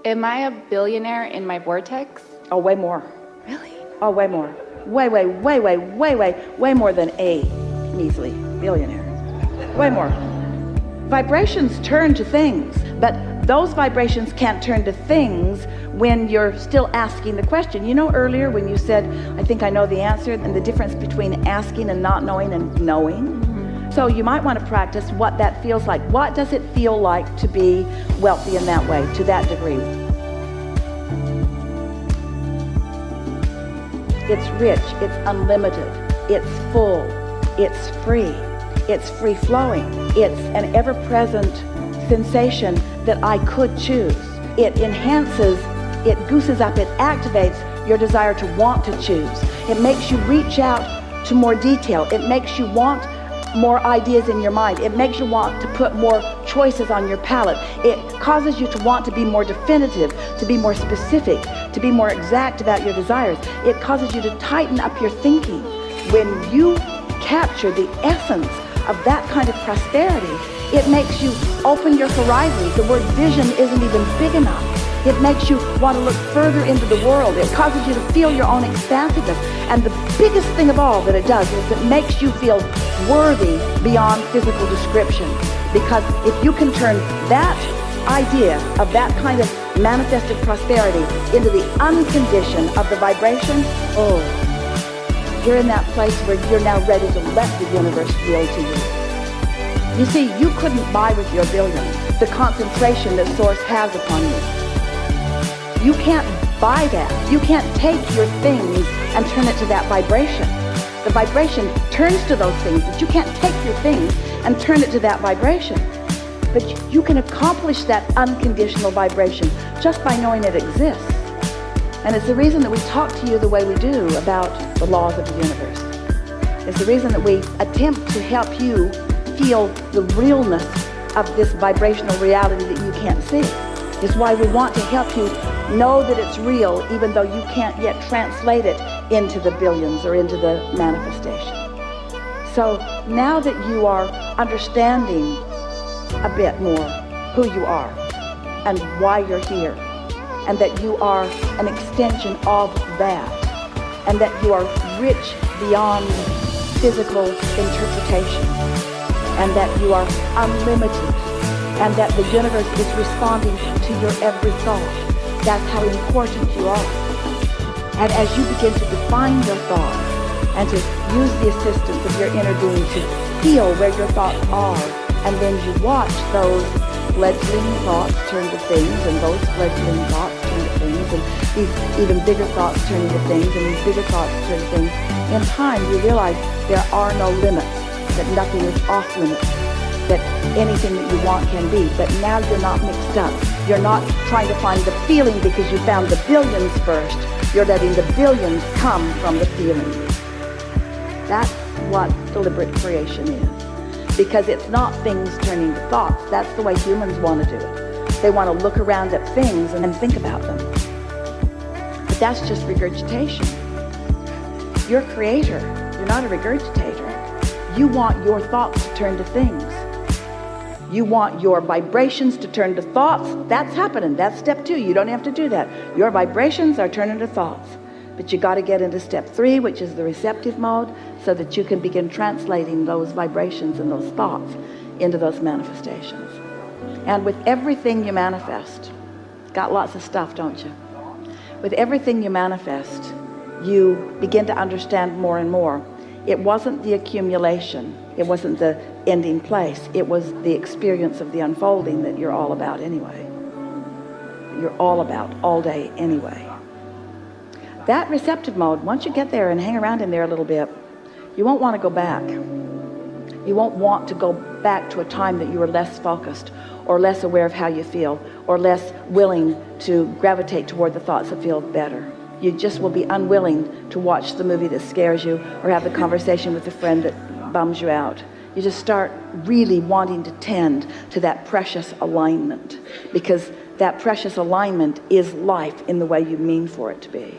Am I a billionaire in my vortex? Oh, way more. Really? Oh, way more. Way more than a measly billionaire. Way more. Vibrations turn to things, but those vibrations can't turn to things when you're still asking the question. You know, earlier when you said, I think I know the answer, and the difference between asking and not knowing and knowing. So you might want to practice what that feels like. What does it feel like to be wealthy in that way, to that degree? It's rich, it's unlimited, it's full, it's free-flowing, it's an ever-present sensation that I could choose. It enhances, it gooses up, it activates your desire to want to choose. It makes you reach out to more detail. It makes you want more ideas in your mind. It makes you want to put more choices on your palette. It causes you to want to be more definitive, to be more specific, to be more exact about your desires. It causes you to tighten up your thinking. When you capture the essence of that kind of prosperity, it makes you open your horizons. The word vision isn't even big enough. It makes you want to look further into the world. It causes you to feel your own expansiveness. And the biggest thing of all that it does is it makes you feel worthy beyond physical description. Because if you can turn that idea of that kind of manifested prosperity into the uncondition of the vibration, oh, you're in that place where you're now ready to let the universe deal to you. You see, you couldn't buy with your billions the concentration that Source has upon you. You can't buy that. You can't take your things and turn it to that vibration. The vibration turns to those things, but you can't take your things and turn it to that vibration. But you can accomplish that unconditional vibration just by knowing it exists. And it's the reason that we talk to you the way we do about the laws of the universe. It's the reason that we attempt to help you feel the realness of this vibrational reality that you can't see. It's why we want to help you know that it's real, even though you can't yet translate it into the billions or into the manifestation. So now that you are understanding a bit more who you are and why you're here, and that you are an extension of that, and that you are rich beyond physical interpretation, and that you are unlimited, and that the universe is responding to your every thought. That's how important you are. And as you begin to define your thoughts and to use the assistance of your inner being to feel where your thoughts are, and then you watch those fledgling thoughts turn to things, and those fledgling thoughts turn to things, and these even bigger thoughts turn into things, and these bigger thoughts turn to things. In time, you realize there are no limits, that nothing is off limits, that anything that you want can be. But now you're not mixed up. You're not trying to find the feeling because you found the billions first. You're letting the billions come from the feeling. That's what deliberate creation is. Because it's not things turning to thoughts. That's the way humans want to do it. They want to look around at things and think about them. But that's just regurgitation. You're a creator. You're not a regurgitator. You want your thoughts to turn to things. You want your vibrations to turn to thoughts. That's happening. That's step 2. You don't have to do that. Your vibrations are turning to thoughts. But you got to get into step 3, which is the receptive mode, so that you can begin translating those vibrations and those thoughts into those manifestations. And with everything you manifest, got lots of stuff, don't you? With everything you manifest, you begin to understand more and more. It wasn't the accumulation. It wasn't the ending place. It was the experience of the unfolding that you're all about anyway. You're all about all day anyway. That receptive mode, once you get there and hang around in there a little bit, you won't want to go back. You won't want to go back to a time that you were less focused or less aware of how you feel or less willing to gravitate toward the thoughts that feel better. You just will be unwilling to watch the movie that scares you or have the conversation with a friend that bums you out. You just start really wanting to tend to that precious alignment, because that precious alignment is life in the way you mean for it to be.